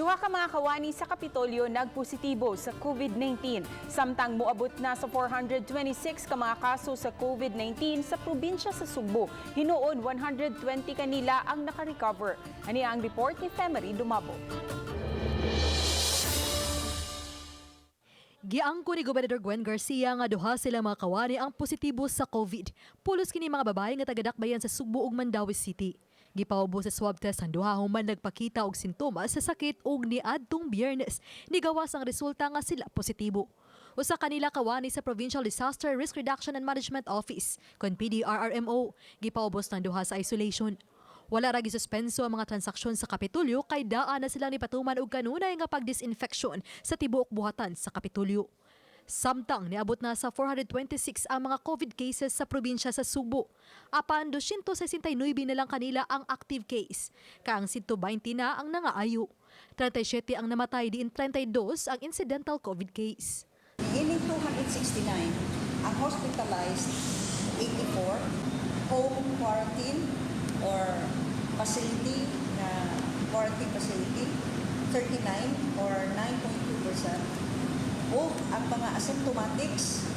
Duha ka mga kawani sa Kapitolyo nagpositibo sa COVID-19. Samtang moabot na sa 426 ka mga kaso sa COVID-19 sa probinsya sa Sugbo. Hinuon 120 kanila ang nakarecover. Ani ang report ni Femery Dumabo. Giangko ni Gobernador Gwen Garcia nga duha sila mga kawani ang positibo sa COVID. Pulos kini mga babae nga taga-dakbayan sa Sugbo ug Mandawi City. Gipaubo sa swab test ang duha human nagpakita og sintomas sa sakit ug niadtong Biyernes. Nigawas ang resulta nga sila positibo. Usa kanila kawani sa Provincial Disaster Risk Reduction and Management Office, kon PDRRMO, gipaubos ng duha sa isolation. Wala ra gisuspenso ang mga transaksyon sa Kapitolyo kay daan na silang nipatuman og kanunay nga pagdisinfeksyon sa tibuok buhatan sa Kapitolyo. Samtang niabot na sa 426 ang mga COVID cases sa probinsya sa Sugbo. Apan 269 na lang kanila ang active case. Kaang 120 na ang nangaayo. 37 ang namatay diin 32 ang incidental COVID case. Ining 269 ang hospitalized 84, home quarantine or facility na quarantine facility 39 or 9.2%. O ang mga asymptomatics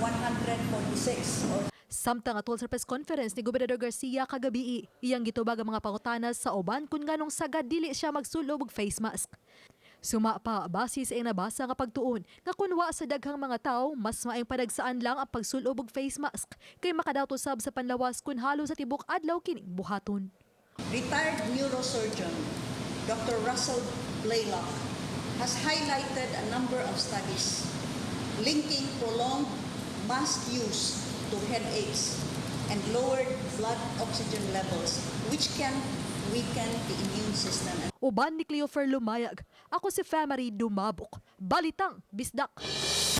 146 or Samtang atol sa press conference ni Gobernador Garcia kagabi, iyang gitubag ang mga pangutanas sa uban kung nganong sagad dili siya magsulob og face mask. Suma pa, base sa iyang nabasa nga pagtuon, nga kunwa sa daghang mga tao, mas maayong padagsaan lang ang pagsulob og face mask kay makadato sab sa panlawas kun halo sa tibok adlaw kining buhaton. retired neurosurgeon Dr. Russell Blaylock has highlighted a number of studies linking prolonged mask use to headaches and lowered blood oxygen levels, which can weaken the immune system. Uban ni Cleofer Lumayag, ako si Femery Dumabok, Balitang Bisdak.